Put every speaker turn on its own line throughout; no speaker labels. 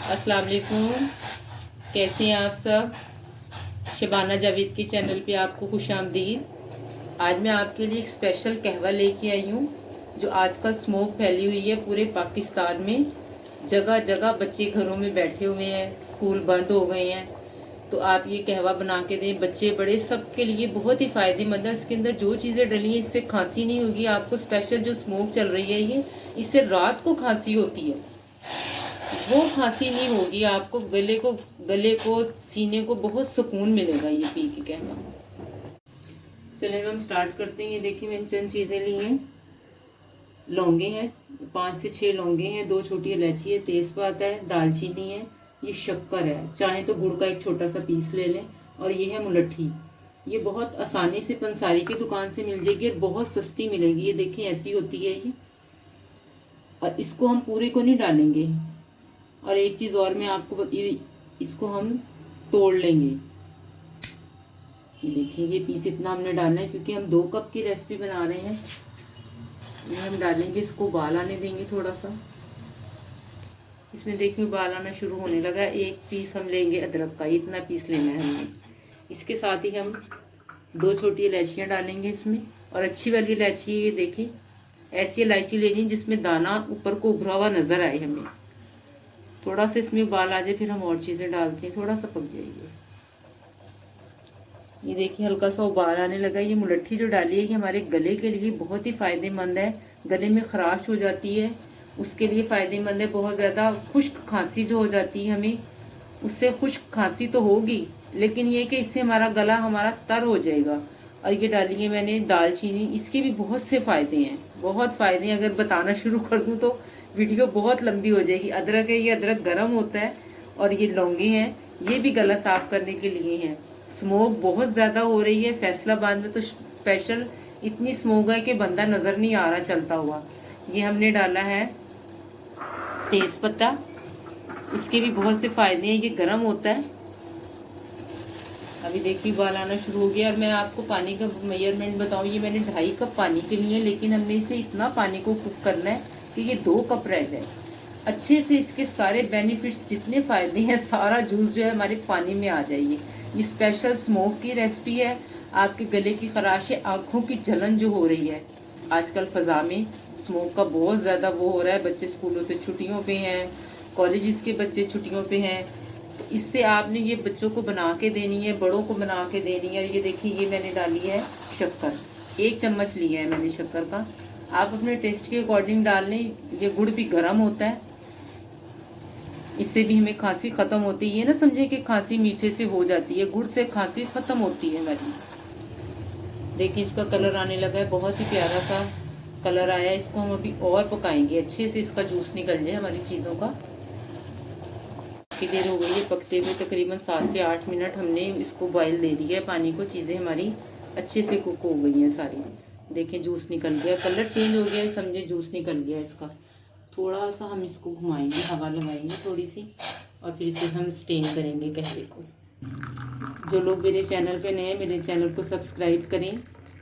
अस्सलाम वालेकुम। कैसे हैं आप सब? शबाना जावेद के चैनल पे आपको खुश आमदीद। आज मैं आपके लिए एक स्पेशल कहवा लेके आई हूँ। जो आजकल स्मोक फैली हुई है पूरे पाकिस्तान में, जगह जगह बच्चे घरों में बैठे हुए हैं, स्कूल बंद हो गए हैं। तो आप ये कहवा बना के दें, बच्चे बड़े सबके लिए बहुत ही फ़ायदेमंद है। इसके अंदर जो चीज़ें डली हैं इससे खांसी नहीं होगी आपको। स्पेशल जो स्मोक चल रही है ये, इससे रात को खांसी होती है, वो खांसी नहीं होगी आपको। गले को सीने को बहुत सुकून मिलेगा ये पी के कहवा। चलिए हम स्टार्ट करते हैं। ये देखिए मैंने चंद चीज़ें ली हैं। लौंगे हैं, 5 से 6 लौंगे हैं, 2 छोटी इलायची है, तेज़पात है, दालचीनी है, ये शक्कर है, चाहे तो गुड़ का एक छोटा सा पीस ले लें, और ये है मुलट्ठी। ये बहुत आसानी से पंसारी की दुकान से मिल जाएगी और बहुत सस्ती मिलेगी। ये देखिए ऐसी होती है ये। और इसको हम पूरे को नहीं डालेंगे। और एक चीज़ और मैं आपको इसको हम तोड़ लेंगे। ये देखिए ये पीस इतना हमने डालना है क्योंकि हम 2 कप की रेसिपी बना रहे हैं। ये हम डालेंगे, इसको उबाल आने देंगे थोड़ा सा। इसमें देखिए उबाल आना शुरू होने लगा। एक पीस हम लेंगे अदरक का, इतना पीस लेना है हमने। इसके साथ ही हम 2 छोटी इलायचियाँ डालेंगे इसमें, और अच्छी वाली इलायची। ये देखिए ऐसी इलायची लेनी जिसमें दाना ऊपर को उभरा हुआ नज़र आए हमें। थोड़ा सा इसमें उबाल आ जाए फिर हम और चीज़ें डालते हैं, थोड़ा सा पक जाइए। ये देखिए हल्का सा उबाल आने लगा। ये मुलट्ठी जो डाली है ये हमारे गले के लिए बहुत ही फ़ायदेमंद है। गले में खराश हो जाती है उसके लिए फ़ायदेमंद है। बहुत ज़्यादा खुश्क खांसी जो हो जाती है हमें, उससे खुश्क खांसी तो होगी, लेकिन ये कि इससे हमारा गला हमारा तर हो जाएगा। और ये डाली है मैंने दालचीनी, इसके भी बहुत से फ़ायदे हैं, बहुत फ़ायदे हैं। अगर बताना शुरू कर दूँ तो वीडियो बहुत लंबी हो जाएगी। अदरक है, ये अदरक गर्म होता है, और ये लौंगे हैं, ये भी गला साफ़ करने के लिए हैं। स्मोक बहुत ज़्यादा हो रही है फैसलाबाद में, तो स्पेशल इतनी स्मोक है कि बंदा नज़र नहीं आ रहा चलता हुआ। ये हमने डाला है तेज़पत्ता, इसके भी बहुत से फ़ायदे हैं। ये गर्म होता है। अभी देखिए उबाल आना शुरू हो गया। और मैं आपको पानी का मेजरमेंट बताऊँ, ये मैंने 2.5 कप पानी के लिए, लेकिन हमने इसे इतना पानी को कुक करना है कि ये 2 कप रह जाए। अच्छे से इसके सारे बेनिफिट्स जितने फ़ायदे हैं, सारा जूस जो है हमारे पानी में आ जाइए। ये स्पेशल स्मोक की रेसिपी है। आपके गले की खराश है, आँखों की जलन जो हो रही है आजकल फ़ज़ा में, स्मोक का बहुत ज़्यादा वो हो रहा है। बच्चे स्कूलों से छुट्टियों पे हैं, कॉलेजेस के बच्चे छुट्टियों पे हैं, तो इससे आपने ये बच्चों को बना के देनी है, बड़ों को बना के देनी है। ये देखिए ये मैंने डाली है शक्कर, 1 चम्मच लिया है मैंने शक्कर का। आप अपने टेस्ट के अकॉर्डिंग डाल लें। ये गुड़ भी गर्म होता है, इससे भी हमें खांसी ख़त्म होती है। ये ना समझे कि खांसी मीठे से हो जाती है, गुड़ से खांसी ख़त्म होती है हमारी। देखिए इसका कलर आने लगा है, बहुत ही प्यारा सा कलर आया है। इसको हम अभी और पकाएंगे, अच्छे से इसका जूस निकल जाए हमारी चीज़ों का। काफ़ी देर हो गई है पकते हुए, तकरीबन 7 से 8 मिनट हमने इसको बॉयल दे दिया है पानी को। चीज़ें हमारी अच्छे से कुक हो गई हैं सारी। देखें जूस निकल गया, कलर चेंज हो गया है, समझे जूस निकल गया इसका। थोड़ा सा हम इसको घुमाएंगे, हवा लगाएंगे थोड़ी सी, और फिर इसे हम स्टेन करेंगे कहवे को। जो लोग मेरे चैनल पे नए हैं, मेरे चैनल को सब्सक्राइब करें,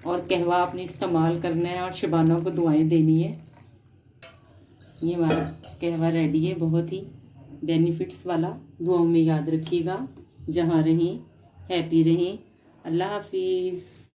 और कहवा आपने इस्तेमाल करना है और शबाना को दुआएं देनी है। ये हमारा कहवा रेडी है, बहुत ही बेनिफिट्स वाला। दुआओं में याद रखिएगा। जहाँ रहें हैप्पी रहें। अल्लाह हाफिज़।